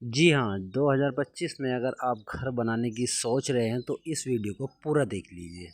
जी हाँ, 2025 में अगर आप घर बनाने की सोच रहे हैं तो इस वीडियो को पूरा देख लीजिए।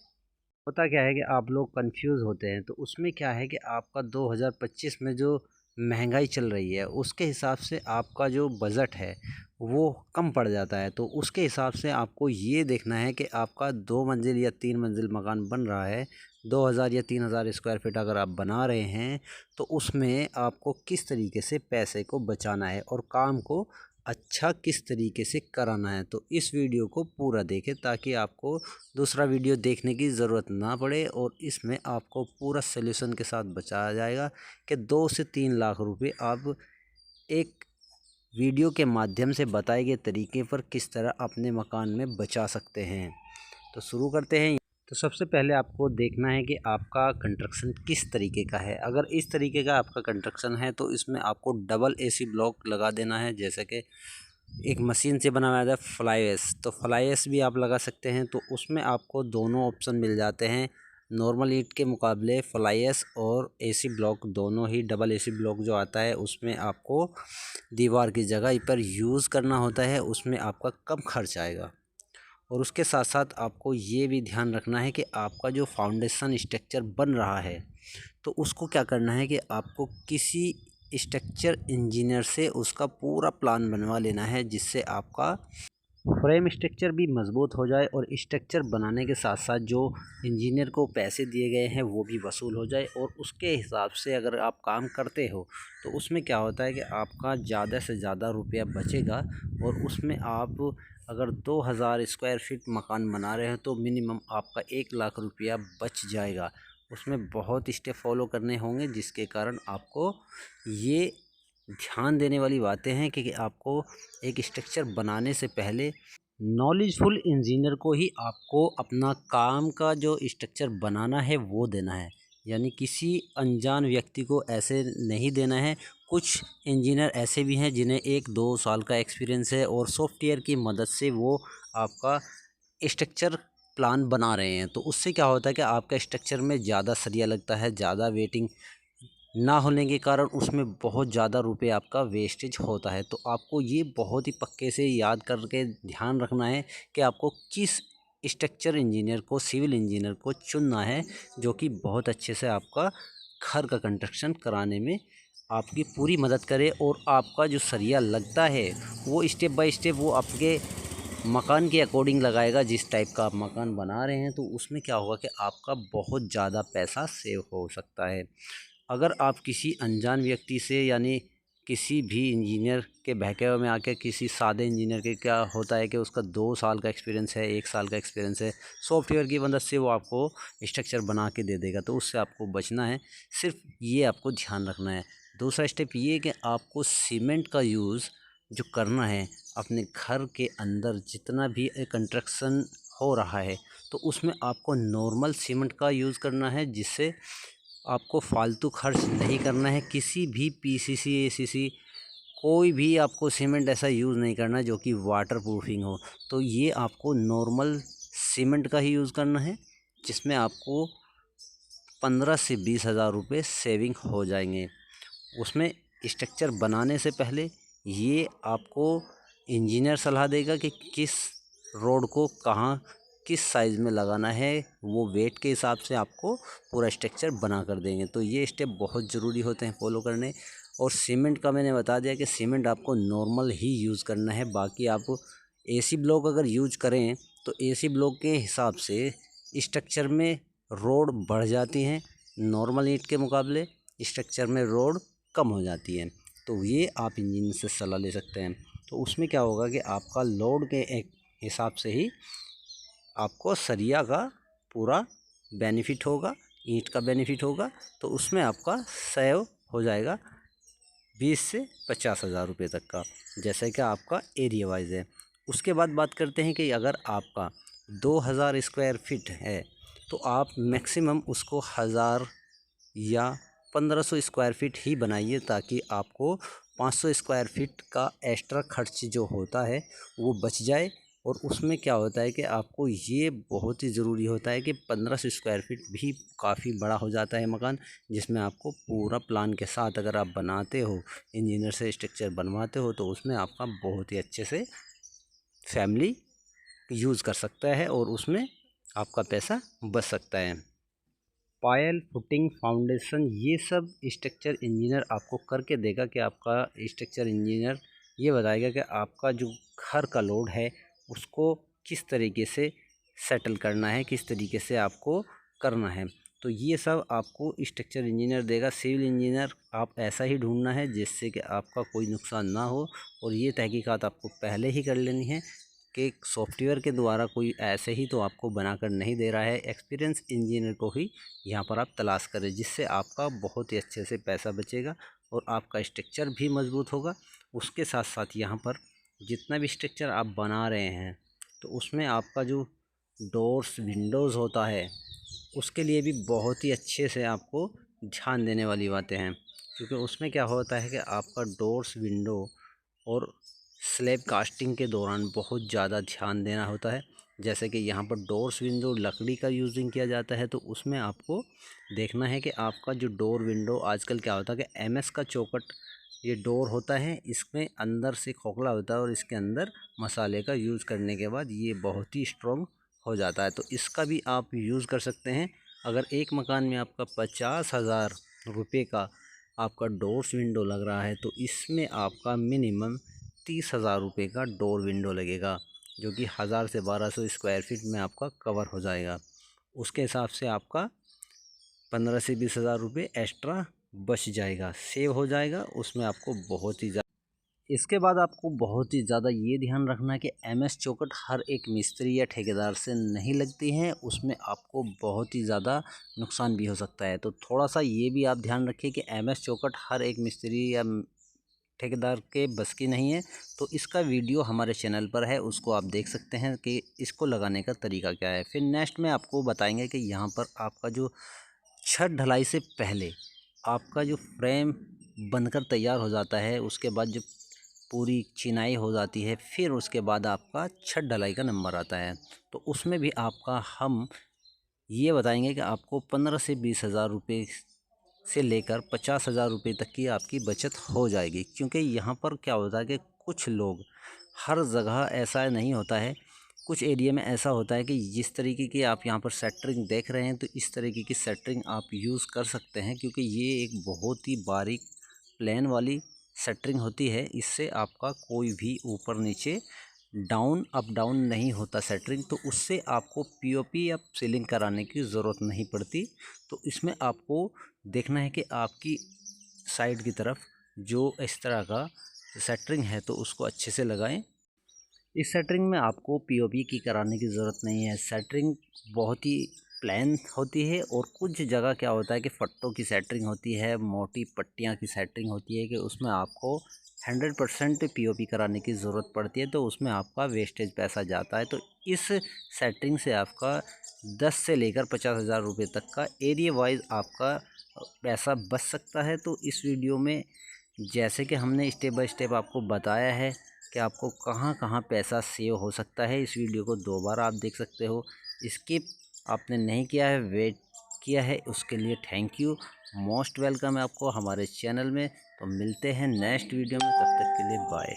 होता क्या है कि आप लोग कंफ्यूज होते हैं, तो उसमें क्या है कि आपका 2025 में जो महंगाई चल रही है उसके हिसाब से आपका जो बजट है वो कम पड़ जाता है। तो उसके हिसाब से आपको ये देखना है कि आपका 2 मंजिल या 3 मंजिल मकान बन रहा है, 2000 या 3000 स्क्वायर फीट अगर आप बना रहे हैं, तो उसमें आपको किस तरीके से पैसे को बचाना है और काम को अच्छा किस तरीके से कराना है। तो इस वीडियो को पूरा देखें ताकि आपको दूसरा वीडियो देखने की ज़रूरत ना पड़े, और इसमें आपको पूरा सॉल्यूशन के साथ बताया जाएगा कि 2 से 3 लाख रुपए आप एक वीडियो के माध्यम से बताए गए तरीके पर किस तरह अपने मकान में बचा सकते हैं। तो शुरू करते हैं। तो सबसे पहले आपको देखना है कि आपका कंस्ट्रक्शन किस तरीके का है। अगर इस तरीके का आपका कंस्ट्रक्शन है तो इसमें आपको डबल एसी ब्लॉक लगा देना है, जैसे कि एक मशीन से बना हुआ है फ्लाई एस, तो फ्लाई एस भी आप लगा सकते हैं। तो उसमें आपको दोनों ऑप्शन मिल जाते हैं, नॉर्मल ईंट के मुकाबले फ्लाई एस और एसी ब्लॉक दोनों ही। डबल एसी ब्लॉक जो आता है उसमें आपको दीवार की जगह पर यूज़ करना होता है, उसमें आपका कम खर्च आएगा। और उसके साथ साथ आपको ये भी ध्यान रखना है कि आपका जो फाउंडेशन स्ट्रक्चर बन रहा है तो उसको क्या करना है कि आपको किसी स्ट्रक्चर इंजीनियर से उसका पूरा प्लान बनवा लेना है, जिससे आपका फ्रेम स्ट्रक्चर भी मजबूत हो जाए और स्ट्रक्चर बनाने के साथ साथ जो इंजीनियर को पैसे दिए गए हैं वो भी वसूल हो जाए। और उसके हिसाब से अगर आप काम करते हो तो उसमें क्या होता है कि आपका ज़्यादा से ज़्यादा रुपया बचेगा। और उसमें आप अगर 2000 स्क्वायर फीट मकान बना रहे हैं तो मिनिमम आपका 1 लाख रुपया बच जाएगा। उसमें बहुत स्टेप फॉलो करने होंगे, जिसके कारण आपको ये ध्यान देने वाली बातें हैं कि आपको एक स्ट्रक्चर बनाने से पहले नॉलेजफुल इंजीनियर को ही आपको अपना काम का जो स्ट्रक्चर बनाना है वो देना है, यानी किसी अनजान व्यक्ति को ऐसे नहीं देना है। कुछ इंजीनियर ऐसे भी हैं जिन्हें 1-2 साल का एक्सपीरियंस है और सॉफ्टवेयर की मदद से वो आपका स्ट्रक्चर प्लान बना रहे हैं। तो उससे क्या होता है कि आपका स्ट्रक्चर में ज़्यादा सरिया लगता है, ज़्यादा वेटिंग ना होने के कारण उसमें बहुत ज़्यादा रुपए आपका वेस्टेज होता है। तो आपको ये बहुत ही पक्के से याद करके ध्यान रखना है कि आपको किस स्ट्रक्चर इंजीनियर को, सिविल इंजीनियर को चुनना है, जो कि बहुत अच्छे से आपका घर का कंस्ट्रक्शन कराने में आपकी पूरी मदद करे। और आपका जो सरिया लगता है वो स्टेप बाय स्टेप वो आपके मकान के अकॉर्डिंग लगाएगा। जिस टाइप का आप मकान बना रहे हैं तो उसमें क्या होगा कि आपका बहुत ज़्यादा पैसा सेव हो सकता है। अगर आप किसी अनजान व्यक्ति से, यानी किसी भी इंजीनियर के बहकावे में आके, किसी सादे इंजीनियर के क्या होता है कि उसका 2 साल का एक्सपीरियंस है, 1 साल का एक्सपीरियंस है, सॉफ्टवेयर की मदद से वो आपको स्ट्रक्चर बना के दे देगा, तो उससे आपको बचना है। सिर्फ ये आपको ध्यान रखना है। दूसरा स्टेप ये है कि आपको सीमेंट का यूज़ जो करना है अपने घर के अंदर, जितना भी कंस्ट्रक्शन हो रहा है तो उसमें आपको नॉर्मल सीमेंट का यूज़ करना है, जिससे आपको फालतू खर्च नहीं करना है। किसी भी पीसीसी, एसीसी, कोई भी आपको सीमेंट ऐसा यूज़ नहीं करना जो कि वाटर प्रूफिंग हो। तो ये आपको नॉर्मल सीमेंट का ही यूज़ करना है, जिसमें आपको 15 से 20 हज़ार रुपये सेविंग हो जाएंगे। उसमें स्ट्रक्चर बनाने से पहले ये आपको इंजीनियर सलाह देगा कि किस रोड को कहाँ किस साइज़ में लगाना है, वो वेट के हिसाब से आपको पूरा स्ट्रक्चर बना कर देंगे। तो ये स्टेप बहुत ज़रूरी होते हैं फॉलो करने। और सीमेंट का मैंने बता दिया कि सीमेंट आपको नॉर्मल ही यूज़ करना है। बाकी आप एसी ब्लॉक अगर यूज़ करें तो एसी ब्लॉक के हिसाब से स्ट्रक्चर में रोड बढ़ जाती हैं, नॉर्मल ईंट के मुकाबले स्ट्रक्चर में रोड कम हो जाती है। तो ये आप इंजीनियर से सलाह ले सकते हैं। तो उसमें क्या होगा कि आपका लोड के एक हिसाब से ही आपको सरिया का पूरा बेनिफिट होगा, ईंट का बेनिफिट होगा। तो उसमें आपका सेव हो जाएगा 20 से 50 हज़ार रुपये तक का, जैसे कि आपका एरिया वाइज है। उसके बाद बात करते हैं कि अगर आपका 2000 स्क्वायर फीट है तो आप मैक्सिमम उसको 1000 या 1500 स्क्वायर फीट ही बनाइए, ताकि आपको 500 स्क्वायर फीट का एक्स्ट्रा खर्च जो होता है वो बच जाए। और उसमें क्या होता है कि आपको ये बहुत ही ज़रूरी होता है कि 1500 स्क्वायर फीट भी काफ़ी बड़ा हो जाता है मकान, जिसमें आपको पूरा प्लान के साथ अगर आप बनाते हो, इंजीनियर से स्ट्रक्चर बनवाते हो, तो उसमें आपका बहुत ही अच्छे से फैमिली यूज़ कर सकता है और उसमें आपका पैसा बच सकता है। पायल, फुटिंग, फाउंडेशन, ये सब स्ट्रक्चर इंजीनियर आपको करके देगा कि आपका स्ट्रक्चर इंजीनियर ये बताएगा कि आपका जो घर का लोड है उसको किस तरीके से सेटल करना है, किस तरीके से आपको करना है। तो ये सब आपको स्ट्रक्चर इंजीनियर देगा। सिविल इंजीनियर आप ऐसा ही ढूंढना है जिससे कि आपका कोई नुकसान ना हो, और ये तहकीकात आपको पहले ही कर लेनी है कि सॉफ्टवेयर के द्वारा कोई ऐसे ही तो आपको बनाकर नहीं दे रहा है। एक्सपीरियंस इंजीनियर को ही यहाँ पर आप तलाश करें, जिससे आपका बहुत ही अच्छे से पैसा बचेगा और आपका स्ट्रक्चर भी मजबूत होगा। उसके साथ साथ यहाँ पर जितना भी स्ट्रक्चर आप बना रहे हैं तो उसमें आपका जो डोर्स विंडोज़ होता है उसके लिए भी बहुत ही अच्छे से आपको ध्यान देने वाली बातें हैं, क्योंकि उसमें क्या होता है कि आपका डोर्स विंडो और स्लैब कास्टिंग के दौरान बहुत ज़्यादा ध्यान देना होता है। जैसे कि यहाँ पर डोर्स विंडो लकड़ी का यूजिंग किया जाता है, तो उसमें आपको देखना है कि आपका जो डोर विंडो आजकल क्या होता है कि एमएस का चौखट ये डोर होता है, इसमें अंदर से खोखला होता है और इसके अंदर मसाले का यूज़ करने के बाद ये बहुत ही स्ट्रॉन्ग हो जाता है। तो इसका भी आप यूज़ कर सकते हैं। अगर एक मकान में आपका 50,000 रुपये का आपका डोर्स विंडो लग रहा है तो इसमें आपका मिनिमम 30,000 रुपये का डोर विंडो लगेगा, जो कि 1000 से 1200 स्क्वायर फीट में आपका कवर हो जाएगा। उसके हिसाब से आपका 15 से 20,000 रुपये एक्स्ट्रा बच जाएगा, सेव हो जाएगा। उसमें आपको बहुत ही इसके बाद आपको बहुत ही ज़्यादा ये ध्यान रखना है कि एमएस चौखट हर एक मिस्त्री या ठेकेदार से नहीं लगती हैं, उसमें आपको बहुत ही ज़्यादा नुकसान भी हो सकता है। तो थोड़ा सा ये भी आप ध्यान रखिए कि एमएस चौखट हर एक मिस्त्री या ठेकेदार के बस की नहीं है। तो इसका वीडियो हमारे चैनल पर है, उसको आप देख सकते हैं कि इसको लगाने का तरीका क्या है। फिर नेक्स्ट में आपको बताएंगे कि यहाँ पर आपका जो छत ढलाई से पहले आपका जो फ्रेम बनकर तैयार हो जाता है, उसके बाद जो पूरी चिनाई हो जाती है, फिर उसके बाद आपका छत ढलाई का नंबर आता है। तो उसमें भी आपका हम ये बताएंगे कि आपको 15 से 20,000 रुपये से लेकर 50,000 रुपये तक की आपकी बचत हो जाएगी। क्योंकि यहाँ पर क्या होता है कि कुछ लोग, हर जगह ऐसा नहीं होता है, कुछ एरिया में ऐसा होता है कि जिस तरीके की आप यहाँ पर सेंटरिंग देख रहे हैं तो इस तरीके की सेंटरिंग आप यूज़ कर सकते हैं, क्योंकि ये एक बहुत ही बारीक प्लेन वाली सेंटरिंग होती है। इससे आपका कोई भी ऊपर नीचे डाउन अप डाउन नहीं होता सेंटरिंग, तो उससे आपको पीओपी या सीलिंग कराने की ज़रूरत नहीं पड़ती। तो इसमें आपको देखना है कि आपकी साइड की तरफ जो इस तरह का सेंटरिंग है तो उसको अच्छे से लगाएं। इस सेंटरिंग में आपको पीओपी की कराने की ज़रूरत नहीं है। सेंटरिंग बहुत ही प्लेन होती है, और कुछ जगह क्या होता है कि फट्टों की सेंटरिंग होती है, मोटी पट्टियाँ की सेंटरिंग होती है कि उसमें आपको 100% पीओपी कराने की ज़रूरत पड़ती है, तो उसमें आपका वेस्टेज पैसा जाता है। तो इस सेंटरिंग से आपका 10 से लेकर 50,000 रुपये तक का एरिया वाइज आपका पैसा बच सकता है। तो इस वीडियो में जैसे कि हमने स्टेप बाय स्टेप आपको बताया है कि आपको कहाँ कहाँ पैसा सेव हो सकता है, इस वीडियो को 2 बार आप देख सकते हो। स्किप आपने नहीं किया है, वेट किया है, उसके लिए थैंक यू। मोस्ट वेलकम है आपको हमारे चैनल में। तो मिलते हैं नेक्स्ट वीडियो में, तब तक के लिए बाय।